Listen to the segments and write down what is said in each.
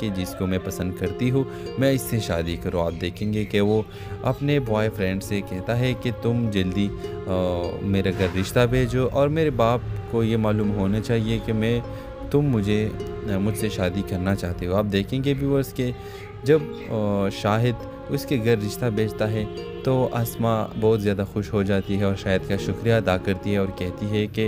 کہ جس کو میں پسند کرتی ہوں میں اس سے شادی کروں۔ آپ دیکھیں گے کہ وہ اپنے بوائے فرینڈ سے کہتا ہے کہ تم جلدی میرے گھر رشتہ بھیجو، اور میرے باپ کو یہ معلوم ہونا چاہیے کہ تم مجھ سے شادی کرنا چاہتے ہو۔ آپ دیکھیں گے ویورز کہ جب شاہد اس کے گھر رشتہ بھیجتا ہے تو آسماء بہت زیادہ خوش ہو جاتی ہے اور شاہد کا شکریہ ادا کرتی ہے اور کہتی ہے کہ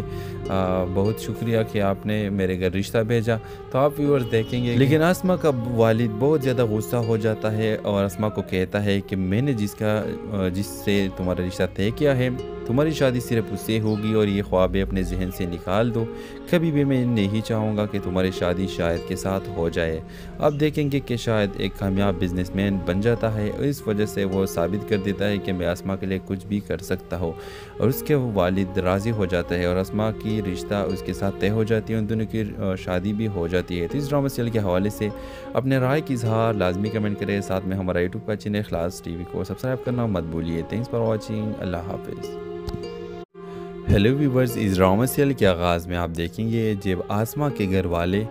بہت شکریہ کہ آپ نے میرے گھر رشتہ بھیجا۔ تو آپ ویورز دیکھیں گے لیکن آسماء کا والد بہت زیادہ غصہ ہو جاتا ہے اور آسماء کو کہتا ہے کہ میں نے جس سے تمہارا رشتہ طے کیا ہے، تمہاری شادی صرف اس سے ہوگی اور یہ خوابیں اپنے ذہن سے نکال دو۔ کبھی بھی میں نہیں چاہوں گا کہ تمہاری شادی شاہد کے ساتھ ہو جائے۔ آپ دیکھیں گے کہ شاہد ایک کامیاب بزنس مین بن جاتا ہے اور اس وجہ سے وہ ثابت کر دیتا ہے کہ میں آسماء کے لیے کچھ بھی کر سکتا ہوں، اور اس کے والد راضی ہو جاتا ہے اور آسماء کی رشتہ اس کے ساتھ طے ہو جاتی ہے، ان دونوں کی شادی بھی ہو جاتی ہے۔ تو اس ڈرامہ سیریل کے حوالے سے اپنے رائے کی اظہار لازمی کمنٹ کریں، ساتھ میں ہمارا یوٹیوب کا چینل اخلاص ٹی وی کو سبسکرائب کرنا مت بھولیے۔ تھینکس فار واچنگ، اللہ حافظ۔ ہیلو ویورز، اس ڈرامہ سیریل کے آغاز میں آپ دیکھیں گے جب آسماء کے گھر والے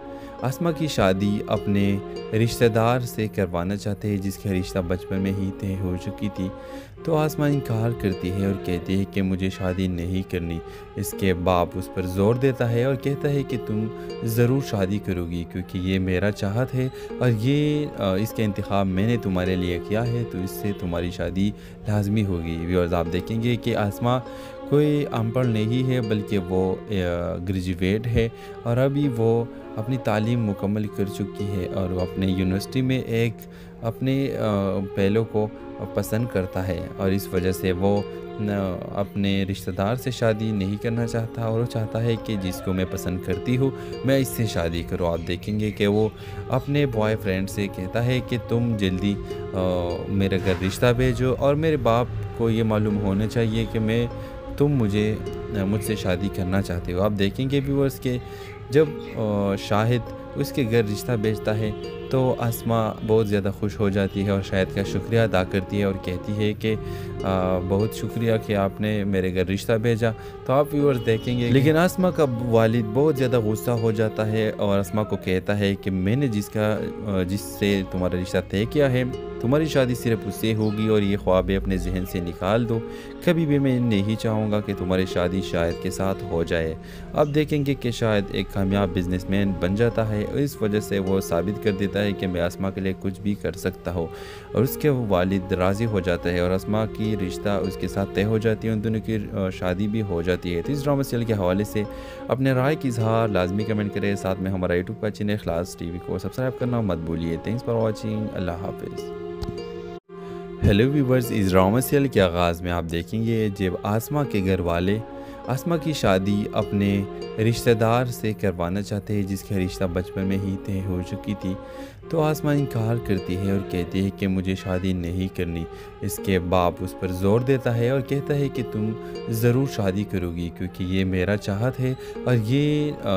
آسماء کی شادی اپنے رشتہ دار سے کروانا چاہتے ہیں جس کا رشتہ بچپن میں ہی طے ہو چکی تھی، تو آسماء انکار کرتی ہے اور کہتی ہے کہ مجھے شادی نہیں کرنی۔ اس کے باپ اس پر زور دیتا ہے اور کہتا ہے کہ تم ضرور شادی کرو گی کیونکہ یہ میرا چاہت ہے اور اس کا انتخاب میں نے تمہارے لیے کیا ہے، تو اس سے تمہاری شادی لازمی ہوگی۔ ویورز آپ دیکھیں گے کہ آسماء کوئی ان پڑھ نہیں ہے بلکہ وہ گریجویٹ ہے اور ابھی وہ اپنی تعلیم مکمل کر چکی ہے اور وہ اپنے یونیورسٹی میں اپنے پہلو کو پسند کرتا ہے، اور اس وجہ سے وہ اپنے رشتہ دار سے شادی نہیں کرنا چاہتا اور وہ چاہتا ہے کہ جس کو میں پسند کرتی ہوں میں اس سے شادی کروں۔ آپ دیکھیں گے کہ وہ اپنے بوائے فرینڈ سے کہتا ہے کہ تم جلدی میرے گھر رشتہ بھیجو، اور میرے باپ کو یہ معلوم ہونا چاہیے کہ تم مجھ سے شادی کرنا چاہتے ہو۔ آپ دیکھیں گے ویورز کہ جب شاہد اس کے گھر رشتہ بھیجتا ہے تو آسماء بہت زیادہ خوش ہو جاتی ہے اور شاہد کا شکریہ ادا کرتی ہے اور کہتی ہے کہ بہت شکریہ کہ آپ نے میرے گھر رشتہ بھیجا۔ تو آپ ویورز دیکھیں گے لیکن آسماء کا والد بہت زیادہ غصہ ہو جاتا ہے اور آسماء کو کہتا ہے کہ میں نے جس سے تمہارا رشتہ طے کیا ہے، تمہاری شادی صرف اس سے ہوگی اور یہ خوابیں اپنے ذہن سے نکال دو۔ کبھی بھی میں نہیں چاہوں گا کہ تمہاری شادی شاہد کے ساتھ ہو جائے۔ آپ دیکھیں گے کہ شاہد ایک کامیاب بزنس مین بن جاتا ہے اور اس وجہ سے وہ ثابت کر دیتا ہے کہ میں آسماء کے لیے کچھ بھی کر سکتا ہوں، اور اس کے والد راضی ہو جاتا ہے اور آسماء کی رشتہ اس کے ساتھ طے ہو جاتی ہے، ان دونوں کی شادی بھی ہو جاتی ہے۔ تو اس ڈرامہ سیریل کے حوالے سے اپنے رائے کی اظہار لازمی کمنٹ کریں، ساتھ میں ہمارا یوٹیوب کا چینل اخلاص ٹی وی کو سبسکرائب کرنا مت بھولیے۔ تھینکس فار واچنگ، اللہ حافظ۔ ہیلو ویورز، اس ڈرامہ سیریل کے آغاز میں آپ دیکھیں گے جب آسماء کے گھر والے آسماء کی شادی اپنے رشتہ دار سے کروانا چاہتے ہیں جس کا رشتہ بچپن میں ہی طے ہو چکی تھی، تو آسماء انکار کرتی ہے اور کہتی ہے کہ مجھے شادی نہیں کرنی۔ اس کے باپ اس پر زور دیتا ہے اور کہتا ہے کہ تم ضرور شادی کرو گی کیونکہ یہ میرا چاہت ہے اور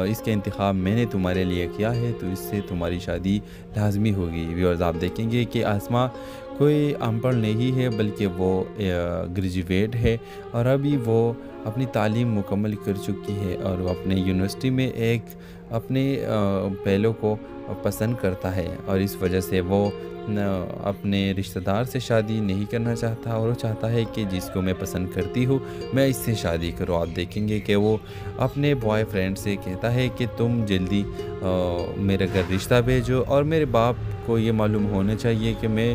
اس کا انتخاب میں نے تمہارے لیے کیا ہے، تو اس سے تمہاری شادی لازمی ہوگی۔ ویورز آپ دیکھیں گے کہ آسماء کوئی ان پڑھ نہیں ہے بلکہ وہ گریجویٹ ہے اور ابھی وہ اپنی تعلیم مکمل کر چکی ہے اور وہ اپنے یونیورسٹی میں اپنے پہلو کو پسند کرتا ہے، اور اس وجہ سے وہ اپنے رشتہ دار سے شادی نہیں کرنا چاہتا اور وہ چاہتا ہے کہ جس کو میں پسند کرتی ہوں میں اس سے شادی کروں۔ آپ دیکھیں گے کہ وہ اپنے بوائے فرینڈ سے کہتا ہے کہ تم جلدی میرے گھر رشتہ بھیجو، اور میرے باپ کو یہ معلوم ہونا چاہیے کہ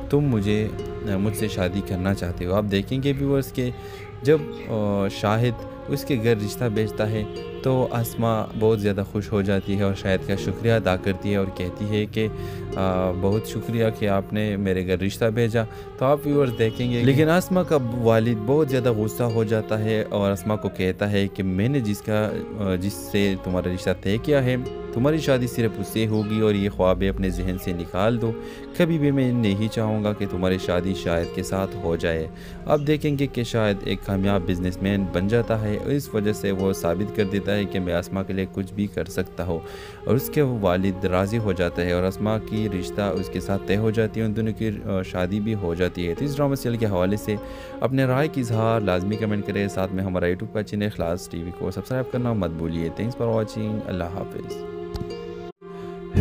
تم مجھ سے شادی کرنا چاہتے ہو۔ آپ دیکھیں گے ویورز کہ جب شاہد اس کے گھر رشتہ بھیجتا ہے تو آسماء بہت زیادہ خوش ہو جاتی ہے اور شاہد کا شکریہ ادا کرتی ہے اور کہتی ہے کہ بہت شکریہ کہ آپ نے میرے گھر رشتہ بھیجا۔ تو آپ ویورز دیکھیں گے لیکن آسماء کا والد بہت زیادہ غصہ ہو جاتا ہے اور آسماء کو کہتا ہے کہ میں نے جس سے تمہارا رشتہ طے کیا ہے، تمہاری شادی صرف اس سے ہوگی اور یہ خوابیں اپنے ذہن سے نکال دو۔ کبھی بھی میں نہیں چاہوں گا کہ تمہاری شادی شاہد کے ساتھ ہو جائے۔ آپ دیکھیں گے کہ شاہد ایک کامیاب بزنس مین بن جاتا ہے اور اس وجہ سے وہ ثابت کر دیتا ہے کہ میں آسماء کے لیے کچھ بھی کر سکتا ہوں، اور اس کے والد راضی ہو جاتا ہے اور آسماء کی رشتہ اس کے ساتھ طے ہو جاتی ہے، ان دونوں کی شادی بھی ہو جاتی ہے۔ تو اس ڈرامہ سیریل کے حوالے سے اپنے رائے کی اظہار لازمی کمنٹ کریں، ساتھ میں ہمارا یوٹیوب کا چینل اخلاص ٹی وی کو سبسکرائب کرنا مت بھولیے۔ تھینکس فار واچنگ، اللہ حافظ۔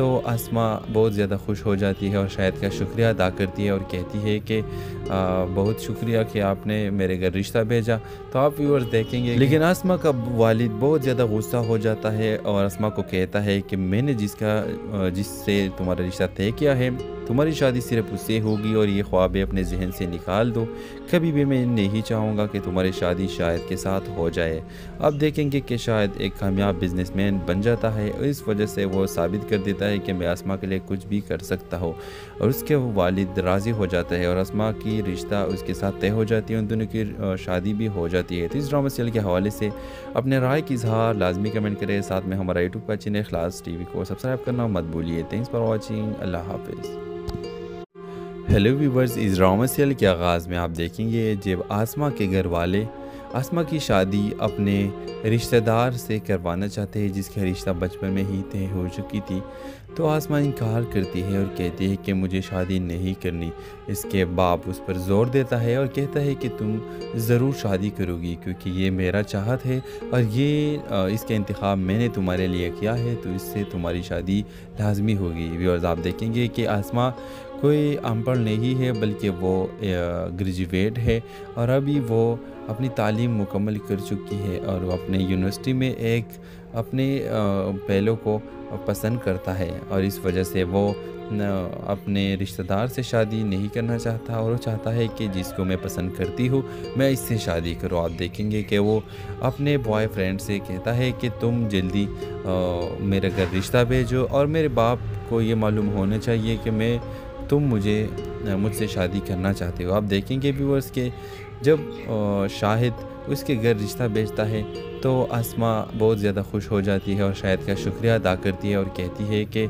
تو آسما بہت زیادہ خوش ہو جاتی ہے اور شاہد کا شکریہ ادا کرتی ہے اور کہتی ہے کہ بہت شکریہ کہ آپ نے میرے گھر رشتہ بھیجا۔ تو آپ ویورز دیکھیں گے لیکن آسما کا والد بہت زیادہ غصہ ہو جاتا ہے اور آسما کو کہتا ہے کہ میں نے جس سے تمہارا رشتہ طے کیا ہے، تمہاری شادی صرف اس سے ہوگی اور یہ خوابیں اپنے ذہن سے نکال دو، کبھی بھی میں نہیں چاہوں گا کہ تمہاری شادی شاہد کے ساتھ ہو جائے۔ اب دیکھیں گے کہ شاہد ایک کامیاب بزنس مین بن جاتا ہے اور اس وجہ سے وہ ثابت کر دیتا ہے کہ میں آسما کے لیے کچھ بھی کر سکتا ہوں، اور اس کے والد راضی ہو جاتا ہے اور آسما کی رشتہ اس کے ساتھ طے ہو جاتی ہے، ان دونوں کی شادی بھی ہو جاتی ہے۔ تو اس ڈرامہ سیریل کے حوالے سے اپنے رائے کی اظہار لازمی کمنٹ کریں، ساتھ میں ہمارا یوٹیوب کا چینل اخلاص ٹی وی کو سبسکرائب کرنا مت بھولیے۔ تھینکس فار واچنگ، اللہ حافظ۔ ہیلو ویورز، اس ڈرامہ سیریل کے آغاز میں آپ دیکھیں گے جب آسما کے گھر والے آسما کی شادی اپنے رشتہ دار سے کروانا چاہتے ہیں جس کا رشتہ بچپن میں ہی طے ہو چکی تھی، تو آسما انکار کرتی ہے اور کہتی ہے کہ مجھے شادی نہیں کرنی۔ اس کے باپ اس پر زور دیتا ہے اور کہتا ہے کہ تم ضرور شادی کرو گی کیونکہ یہ میرا چاہت ہے اور اس کا انتخاب میں نے تمہارے لیے کیا ہے، تو اس سے تمہاری شادی لازمی ہوگی۔ ویورز آپ دیکھیں گے کہ آسما کوئی ان پڑھ نہیں ہے بلکہ وہ گریجویٹ ہے اور ابھی وہ اپنی تعلیم مکمل کر چکی ہے اور وہ اپنے یونیورسٹی میں ایک اپنے پہلو کو پسند کرتا ہے، اور اس وجہ سے وہ اپنے رشتہ دار سے شادی نہیں کرنا چاہتا اور وہ چاہتا ہے کہ جس کو میں پسند کرتی ہوں میں اس سے شادی کروں۔ آپ دیکھیں گے کہ وہ اپنے بوائے فرینڈ سے کہتا ہے کہ تم جلدی میرے گھر رشتہ بھیجو، اور میرے باپ کو یہ معلوم ہونا چاہیے کہ تم مجھ سے شادی کرنا چاہتے ہو۔ آپ دیکھیں گے ویورز کہ جب شاہد اس کے گھر رشتہ بھیجتا ہے تو آسما بہت زیادہ خوش ہو جاتی ہے اور شاہد کا شکریہ ادا کرتی ہے اور کہتی ہے کہ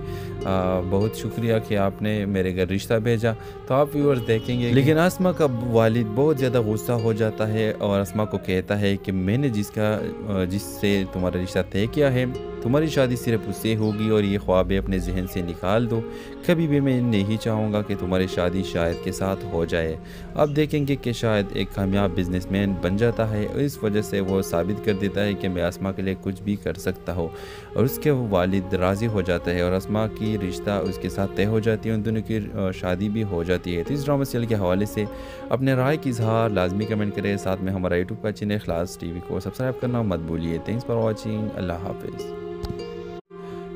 بہت شکریہ کہ آپ نے میرے گھر رشتہ بھیجا۔ تو آپ ویورز دیکھیں گے لیکن آسما کا والد بہت زیادہ غصہ ہو جاتا ہے اور آسما کو کہتا ہے کہ میں نے جس سے تمہارا رشتہ طے کیا ہے، تمہاری شادی صرف اس سے ہوگی اور یہ خوابیں اپنے ذہن سے نکال دو، کبھی بھی میں نہیں چاہوں گا کہ تمہاری شادی شاہد کے ساتھ ہو جائے۔ اب دیکھیں گے کہ شاہد ایک کامیاب بزنس مین بن جاتا ہے اور اس وجہ سے وہ ثابت کر دیتا ہے کہ میں آسما کے لیے کچھ بھی کر سکتا ہوں، اور اس کے والد راضی ہو جاتا ہے اور آسما کی رشتہ اس کے ساتھ طے ہو جاتی ہے، ان دونوں کی شادی بھی ہو جاتی ہے۔ تو اس ڈرامہ سیریل کے حوالے سے اپنے رائے کی اظہار لازمی کمنٹ کریں، ساتھ میں ہمارا یوٹیوب کا چینل اخلاص ٹی وی کو سبسکرائب کرنا مت بھولیے۔ تھینکس فار واچنگ، اللہ حافظ۔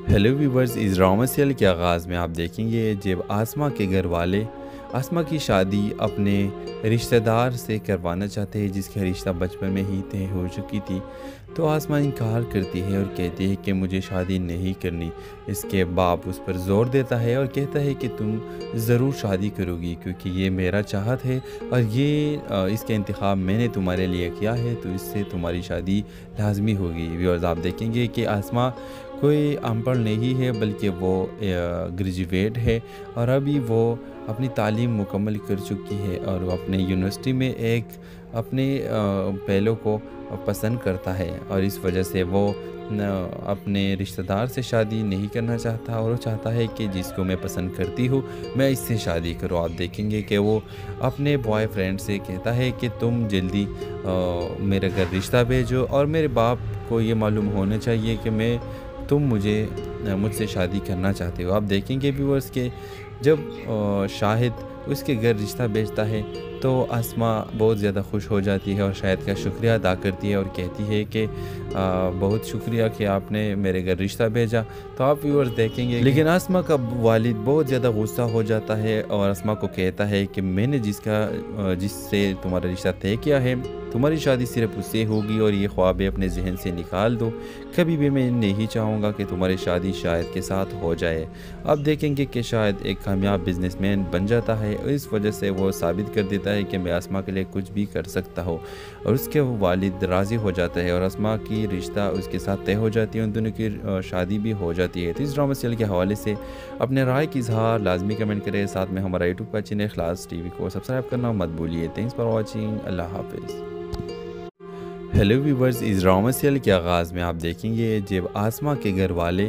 ہیلو ویورز، اس ڈرامہ سیریل کے آغاز میں آپ دیکھیں گے جب آسما کے گھر والے آسما کی شادی اپنے رشتہ دار سے کروانا چاہتے ہیں جس کا رشتہ بچپن میں ہی طے ہو چکی تھی، تو آسما انکار کرتی ہے اور کہتی ہے کہ مجھے شادی نہیں کرنی۔ اس کے باپ اس پر زور دیتا ہے اور کہتا ہے کہ تم ضرور شادی کرو گی کیونکہ یہ میرا چاہت ہے اور اس کا انتخاب میں نے تمہارے لیے کیا ہے، تو اس سے تمہاری شادی لازمی ہوگی۔ ویورز آپ دیکھیں گے کہ آسما کوئی ان پڑھ نہیں ہے بلکہ وہ گریجویٹ ہے اور ابھی وہ اپنی تعلیم مکمل کر چکی ہے اور وہ اپنے یونیورسٹی میں ایک اپنے پہلو کو پسند کرتا ہے، اور اس وجہ سے وہ اپنے رشتہ دار سے شادی نہیں کرنا چاہتا اور وہ چاہتا ہے کہ جس کو میں پسند کرتی ہوں میں اس سے شادی کروں۔ آپ دیکھیں گے کہ وہ اپنے بوائے فرینڈ سے کہتا ہے کہ تم جلدی میرے گھر رشتہ بھیجو، اور میرے باپ کو یہ معلوم ہونا چاہیے کہ تم مجھ سے شادی کرنا چاہتے ہو۔ آپ دیکھیں گے ویورز کہ جب شاہد اس کے گھر رشتہ بھیجتا ہے تو آسما بہت زیادہ خوش ہو جاتی ہے اور شاہد کا شکریہ ادا کرتی ہے اور کہتی ہے کہ بہت شکریہ کہ آپ نے میرے گھر رشتہ بھیجا۔ تو آپ ویورز دیکھیں گے لیکن آسما کا والد بہت زیادہ غصہ ہو جاتا ہے اور آسما کو کہتا ہے کہ میں نے جس سے تمہارا رشتہ طے کیا ہے، تمہاری شادی صرف اس سے ہوگی اور یہ خوابیں اپنے ذہن سے نکال دو، کبھی بھی میں نہیں چاہوں گا کہ تمہاری شادی شاہد کے ساتھ ہو جائے۔ اب دیکھیں گے کہ شاہد ایک کامیاب بزنس مین بن جاتا ہے اور اس وجہ سے وہ ثابت کر دیتا ہے کہ میں آسما کے لیے کچھ بھی کر سکتا ہوں، اور اس کے والد راضی ہو جاتا ہے اور آسما کی رشتہ اس کے ساتھ طے ہو جاتی ہے، ان دونوں کی شادی بھی ہو جاتی ہے۔ تو اس ڈرامہ سیریل کے حوالے سے اپنے رائے کی اظہار لازمی کمنٹ کریں، ساتھ میں ہمارا یوٹیوب کا چینل اخلاص ٹی وی کو سبسکرائب کرنا مت بھولیے۔ تھینکس فار واچنگ، اللہ حافظ۔ ہیلو ویورز، اس ڈرامہ سیریل کے آغاز میں آپ دیکھیں گے جب آسما کے گھر والے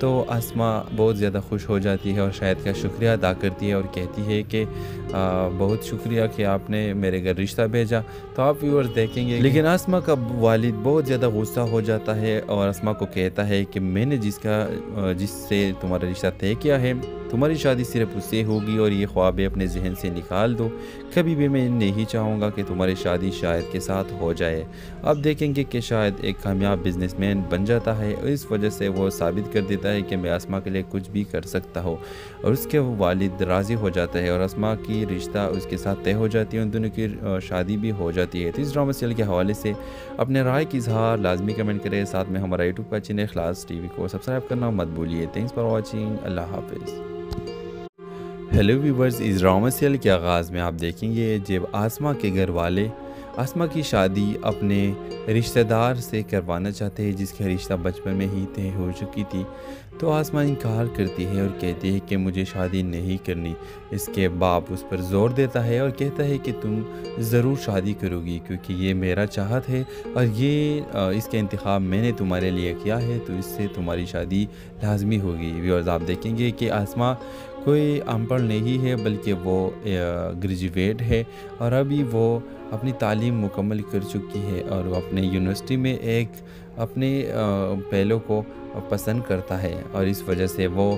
تو آسما بہت زیادہ خوش ہو جاتی ہے اور شاہد کا شکریہ ادا کرتی ہے اور کہتی ہے کہ بہت شکریہ کہ آپ نے میرے گھر رشتہ بھیجا۔ تو آپ ویورز دیکھیں گے لیکن آسما کا والد بہت زیادہ غصہ ہو جاتا ہے اور آسما کو کہتا ہے کہ میں نے جس سے تمہارا رشتہ طے کیا ہے، تمہاری شادی صرف اس سے ہوگی اور یہ خوابیں اپنے ذہن سے نکال دو۔ کبھی بھی میں نہیں چاہوں گا کہ تمہاری شادی شاہد کے ساتھ ہو جائے۔ اب دیکھیں گے کہ شاہد ایک کامیاب بزنس مین بن جاتا ہے اور اس وجہ سے وہ ثابت کر دیتا ہے کہ میں آسما کے لیے کچھ بھی کر سکتا ہوں، اور اس کے والد راضی ہو جاتا ہے اور آسما کی رشتہ اس کے ساتھ طے ہو جاتی ہے، ان دونوں کی شادی بھی ہو جاتی ہے۔ تو اس ڈرامہ سیریل کے حوالے سے اپنے رائے کی اظہار لازمی کمنٹ کریں، ساتھ میں ہمارا یوٹیوب کا چینل اخلاص ٹی وی کو سبسکرائب کرنا مت بھولیے۔ تھینکس فار واچنگ، اللہ حافظ۔ ہیلو ویورز، اس ڈرامہ سیریل کے آغاز میں آپ دیکھیں گے جب آسما کے گھر والے آسما کی شادی اپنے رشتہ دار سے کروانا چاہتے ہیں جس کا رشتہ بچپن میں ہی طے ہو چکی تھی، تو آسما انکار کرتی ہے اور کہتی ہے کہ مجھے شادی نہیں کرنی۔ اس کے باپ اس پر زور دیتا ہے اور کہتا ہے کہ تم ضرور شادی کرو گی کیونکہ یہ میرا چاہت ہے اور اس کا انتخاب میں نے تمہارے لیے کیا ہے، تو اس سے تمہاری شادی لازمی ہوگی۔ ویورز آپ دیکھیں گے کہ آسما کوئی ان پڑھ نہیں ہے بلکہ وہ گریجویٹ ہے اور ابھی وہ اپنی تعلیم مکمل کر چکی ہے اور وہ اپنے یونیورسٹی میں ایک اپنے پہلو کو پسند کرتا ہے، اور اس وجہ سے وہ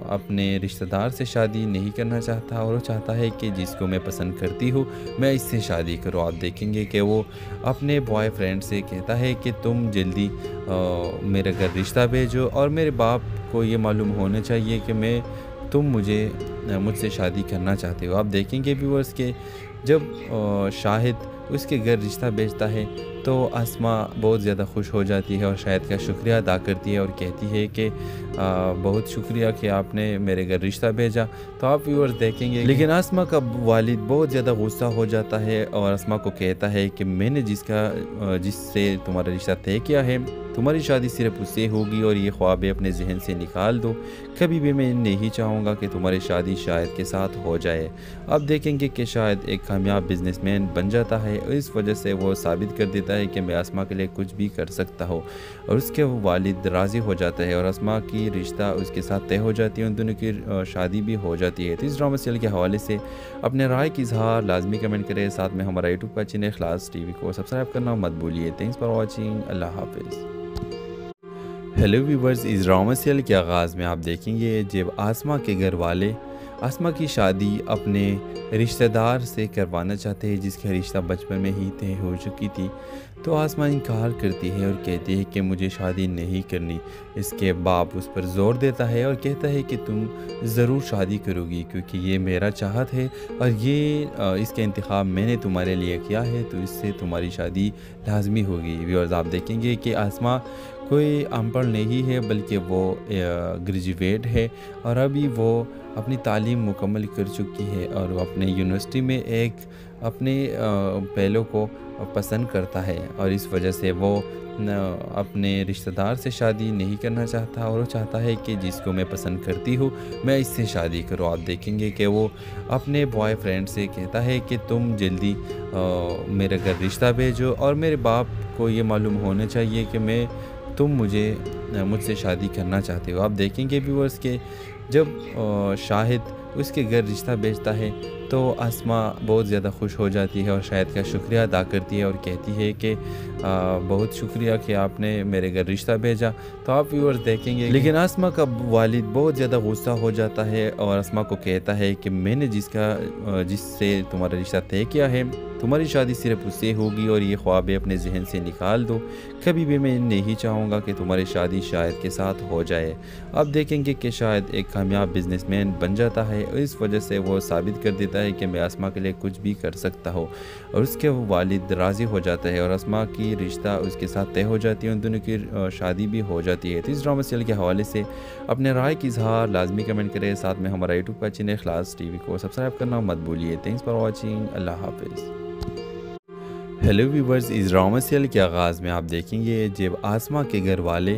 اپنے رشتہ دار سے شادی نہیں کرنا چاہتا اور وہ چاہتا ہے کہ جس کو میں پسند کرتی ہوں میں اس سے شادی کروں۔ آپ دیکھیں گے کہ وہ اپنے بوائے فرینڈ سے کہتا ہے کہ تم جلدی میرے گھر رشتہ بھیجو، اور میرے باپ کو یہ معلوم ہونا چاہیے کہ تم مجھ سے شادی کرنا چاہتے ہو۔ آپ دیکھیں گے ویورز کہ جب شاہد اس کے گھر رشتہ بھیجتا ہے تو آسما بہت زیادہ خوش ہو جاتی ہے اور شاہد کا شکریہ ادا کرتی ہے اور کہتی ہے کہ بہت شکریہ کہ آپ نے میرے گھر رشتہ بھیجا۔ تو آپ ویورز دیکھیں گے لیکن آسما کا والد بہت زیادہ غصہ ہو جاتا ہے اور آسما کو کہتا ہے کہ میں نے جس سے تمہارا رشتہ طے کیا ہے، تمہاری شادی صرف اس سے ہوگی اور یہ خوابیں اپنے ذہن سے نکال دو۔ کبھی بھی میں نہیں چاہوں گا کہ تمہاری شادی شاہد کے ساتھ ہو جائے۔ اب دیکھیں گے کہ شاہد ایک کامیاب بزنس مین بن جاتا ہے اور اس وجہ سے وہ ثابت کر دیتا ہے کہ میں آسما کے لیے کچھ بھی کر سکتا ہوں، اور اس کے والد راضی ہو جاتا ہے اور آسما کی رشتہ اس کے ساتھ طے ہو جاتی ہے، ان دونوں کی شادی بھی ہو جاتی ہے۔ تو اس ڈرامہ سیریل کے حوالے سے اپنے رائے کی اظہار لازمی کمنٹ کریں، ساتھ میں ہمارا یوٹیوب کا چینل اخلاص ٹی وی کو سبسکرائب کرنا مت بھولیے۔ تھینکس فار واچنگ، اللہ حافظ۔ ہیلو ویورز، اس ڈرامہ سیریل کے آغاز میں آپ دیکھیں گے جب آسما کے گھر والے آسما کی شادی اپنے رشتہ دار سے کروانا چاہتے ہیں جس کا رشتہ بچپن میں ہی طے ہو چکی تھی، تو آسما انکار کرتی ہے اور کہتی ہے کہ مجھے شادی نہیں کرنی۔ اس کے باپ اس پر زور دیتا ہے اور کہتا ہے کہ تم ضرور شادی کرو گی کیونکہ یہ میرا چاہت ہے اور اس کا انتخاب میں نے تمہارے لیے کیا ہے، تو اس سے تمہاری شادی لازمی ہوگی۔ ویورز آپ دیکھیں گے کہ آسما کوئی ان پڑھ نہیں ہے بلکہ وہ گریجویٹ ہے اور ابھی وہ اپنی تعلیم مکمل کر چکی ہے اور وہ اپنے یونیورسٹی میں ایک اپنے پہلو کو پسند کرتا ہے، اور اس وجہ سے وہ اپنے رشتہ دار سے شادی نہیں کرنا چاہتا اور وہ چاہتا ہے کہ جس کو میں پسند کرتی ہوں میں اس سے شادی کروں۔ آپ دیکھیں گے کہ وہ اپنے بوائے فرینڈ سے کہتا ہے کہ تم جلدی میرے گھر رشتہ بھیجو، اور میرے باپ کو یہ معلوم ہونا چاہیے کہ تم مجھ سے شادی کرنا چاہتے ہو۔ آپ دیکھیں گے ویورز کہ جب شاہد اس کے گھر رشتہ بھیجتا ہے تو آسما بہت زیادہ خوش ہو جاتی ہے اور شاہد کا شکریہ ادا کرتی ہے اور کہتی ہے کہ بہت شکریہ کہ آپ نے میرے گھر رشتہ بھیجا۔ تو آپ ویورز دیکھیں گے لیکن آسما کا والد بہت زیادہ غصہ ہو جاتا ہے اور آسما کو کہتا ہے کہ میں نے جس سے تمہارا رشتہ طے کیا ہے، تمہاری شادی صرف اس سے ہوگی اور یہ خوابیں اپنے ذہن سے نکال دو۔ کبھی بھی میں نہیں چاہوں گا کہ تمہاری شادی شاہد کے ساتھ ہو جائے۔ اب دیکھیں گے کہ شاہد ایک کامیاب بزنس مین بن جاتا ہے اور اس وجہ سے وہ ثابت کر دیتا ہے کہ میں آسما کے لیے کچھ بھی کر سکتا ہوں، اور اس کے والد راضی ہو جاتا ہے اور آسما کی رشتہ اس کے ساتھ طے ہو جاتی ہے، ان دونوں کی شادی بھی ہو جاتی ہے۔ تو اس ڈرامہ سیریل کے حوالے سے اپنے رائے کی اظہار لازمی کمنٹ کریں، ساتھ میں ہمارا یوٹیوب کا چینل اخلاص ٹی وی کو سبسکرائب کرنا مت بھولیے۔ تھینکس فار واچنگ، اللہ حافظ۔ ہیلو ویورز، اس ڈرامہ سیریل کے آغاز میں آپ دیکھیں گے جب آسما کے گھر والے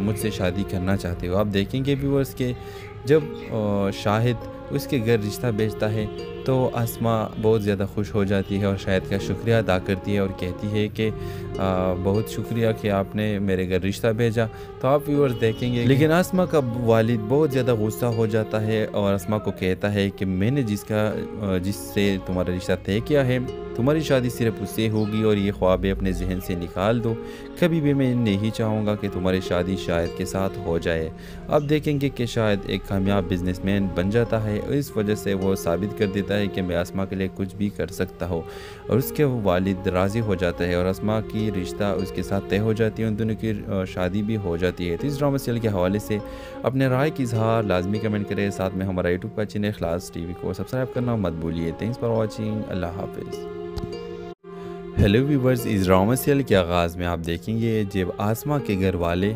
مجھ سے شادی کرنا چاہتے ہو۔ آپ دیکھیں گے ویورز کہ جب شاہد اس کے گھر رشتہ بھیجتا ہے تو آسماء بہت زیادہ خوش ہو جاتی ہے اور شاہد کا شکریہ ادا کرتی ہے اور کہتی ہے کہ بہت شکریہ کہ آپ نے میرے گھر رشتہ بھیجا۔ تو آپ ویورز دیکھیں گے لیکن آسماء کا والد بہت زیادہ غصہ ہو جاتا ہے اور آسماء کو کہتا ہے کہ میں نے جس سے تمہارا رشتہ طے کیا ہے، تمہاری شادی صرف اس سے ہوگی اور یہ خواب اپنے ذہن سے نکال دو۔ کبھی بھی میں نہیں چاہوں گا کہ تمہاری شادی شاہد کے ساتھ ہو جائے۔ اب دیکھیں گے کہ شاہد ایک کامیاب بزنس مین بن جاتا ہے اور اس وجہ سے وہ ثابت کر دیتا ہے کہ میں آسماء کے لیے کچھ بھی کر سکتا ہوں، اور اس کے والد راضی ہو جاتا ہے اور آسماء کی رشتہ اس کے ساتھ طے ہو جاتی ہے، ان دونوں کی شادی بھی ہو جاتی ہے۔ تو اس ڈرامہ سیریل کے حوالے سے اپنے رائے کی اظہار لازمی کمنٹ کریں، ساتھ میں ہمارا یوٹیوب کا چینل اخلاص ٹی وی کو سبسکرائب کرنا مت بھولیے۔ تھینکس فار واچنگ، اللہ حافظ۔ ہیلو ویورز، اس ڈرامہ سیریل کے آغاز میں آپ دیکھیں گے جب آسماء کے گھر والے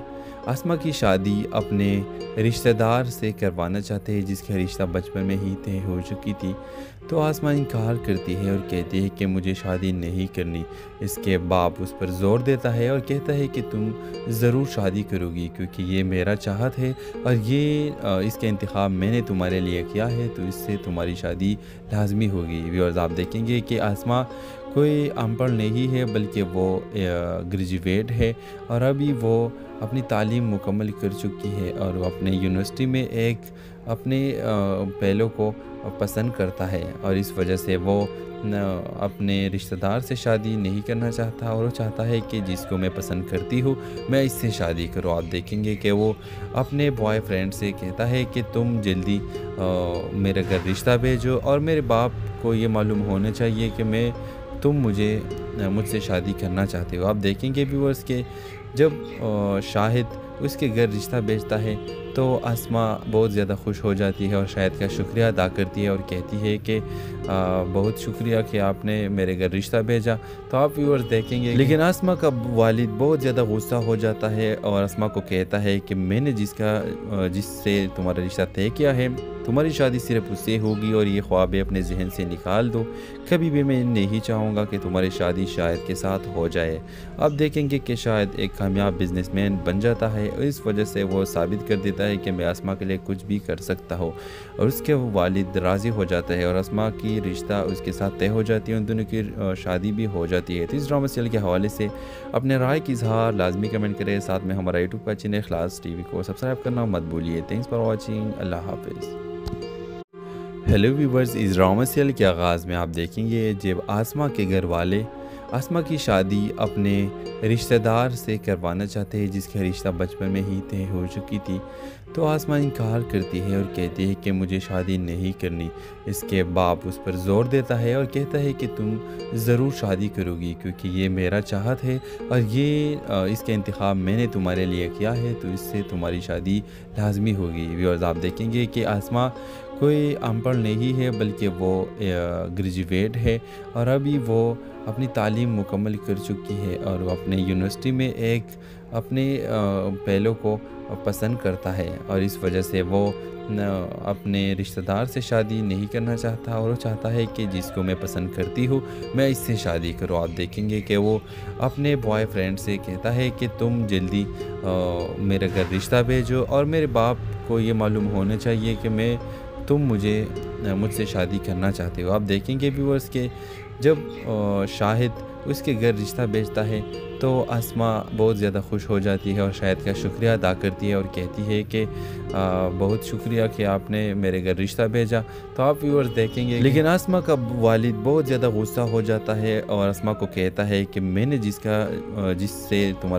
آسماء کی شادی اپنے رشتہ دار سے کروانا چاہتے ہیں جس کا رشتہ بچپن میں ہی طے ہو چکی تھی، تو آسماء انکار کرتی ہے اور کہتی ہے کہ مجھے شادی نہیں کرنی۔ اس کے باپ اس پر زور دیتا ہے اور کہتا ہے کہ تم ضرور شادی کرو گی کیونکہ یہ میرا چاہت ہے اور اس کا انتخاب میں نے تمہارے لیے کیا ہے، تو اس سے تمہاری شادی لازمی ہوگی۔ ویورز آپ دیکھیں گے کہ آسماء کوئی ان پڑھ نہیں ہے بلکہ وہ گریجویٹ ہے اور ابھی وہ اپنی تعلیم مکمل کر چکی ہے اور وہ اپنے یونیورسٹی میں ایک اپنے پہلو کو پسند کرتا ہے، اور اس وجہ سے وہ اپنے رشتہ دار سے شادی نہیں کرنا چاہتا اور وہ چاہتا ہے کہ جس کو میں پسند کرتی ہوں میں اس سے شادی کروں۔ آپ دیکھیں گے کہ وہ اپنے بوائے فرینڈ سے کہتا ہے کہ تم جلدی میرے گھر رشتہ بھیجو اور میرے باپ کو یہ معلوم ہونا چاہیے کہ تم مجھ سے شادی کرنا چاہتے ہو۔ آپ دیکھیں گے ویورز کہ جب شاہد اس کے گھر رشتہ بھیجتا ہے تو آسماء بہت زیادہ خوش ہو جاتی ہے اور شاہد کا شکریہ ادا کرتی ہے اور کہتی ہے کہ بہت شکریہ کہ آپ نے میرے گھر رشتہ بھیجا۔ تو آپ ویورز دیکھیں گے لیکن آسماء کا والد بہت زیادہ غصہ ہو جاتا ہے اور آسماء کو کہتا ہے کہ میں نے جس سے تمہارا رشتہ طے کیا ہے، تمہاری شادی صرف اس سے ہوگی اور یہ خواب اپنے ذہن سے نکال دو۔ کبھی بھی میں نہیں چاہوں گا کہ تمہاری شادی شاہد کے ساتھ ہو جائے۔ اب دیکھیں گے کہ شاہد ایک کامیاب بزنس مین بن جاتا ہے اور اس وجہ سے وہ ثابت کر دیتا ہے کہ میں آسماء کے لیے کچھ بھی کر سکتا ہوں، اور اس کے والد راضی ہو جاتا ہے اور آسماء کی رشتہ اس کے ساتھ طے ہو جاتی ہے، ان دونوں کی شادی بھی ہو جاتی ہے۔ تو اس ڈرامہ سیریل کے حوالے سے اپنے رائے کی اظہار لازمی کمنٹ کریں، ساتھ میں ہمارا یوٹیوب کا چینل اخلاص ٹی وی کو سبسکرائب کرنا مت بھولیے۔ تھینکس فار واچنگ، اللہ حافظ۔ ہیلو ویورز، اس ڈرامہ سیریل کے آغاز میں آپ دیکھیں گے جب آسماء کے گھر والے آسماء کی شادی اپنے رشتہ دار سے کروانا چاہتے ہیں جس کا رشتہ بچپن میں ہی طے ہو چکی تھی، تو آسماء انکار کرتی ہے اور کہتی ہے کہ مجھے شادی نہیں کرنی۔ اس کے باپ اس پر زور دیتا ہے اور کہتا ہے کہ تم ضرور شادی کرو گی کیونکہ یہ میرا چاہت ہے اور اس کا انتخاب میں نے تمہارے لیے کیا ہے، تو اس سے تمہاری شادی لازمی ہوگی۔ ویورز آپ دیکھیں گے کہ آسماء کوئی ان پڑھ نہیں ہے بلکہ وہ گریجویٹ ہے اور ابھی وہ اپنی تعلیم مکمل کر چکی ہے اور وہ اپنے یونیورسٹی میں ایک اپنے پہلو کو پسند کرتا ہے، اور اس وجہ سے وہ اپنے رشتہ دار سے شادی نہیں کرنا چاہتا اور وہ چاہتا ہے کہ جس کو میں پسند کرتی ہوں میں اس سے شادی کروں۔ آپ دیکھیں گے کہ وہ اپنے بوائے فرینڈ سے کہتا ہے کہ تم جلدی میرے گھر رشتہ بھیجو اور میرے باپ کو یہ معلوم ہونا چاہیے کہ تم مجھ سے شادی کرنا چاہتے ہو۔ آپ دیکھیں گے ویورز کہ جب شاہد اس کے گھر رشتہ بھیجتا ہے تو آسماء بہت زیادہ خوش ہو جاتی ہے اور شاہد کا شکریہ ادا کرتی ہے اور کہتی ہے کہ بہت شکریہ کہ آپ نے میرے گھر رشتہ بھیجا۔ تو آپ ویورز دیکھیں گے لیکن آسماء کا والد بہت زیادہ غصہ ہو جاتا ہے اور آسماء کو کہتا ہے کہ میں نے جس سے تمہارے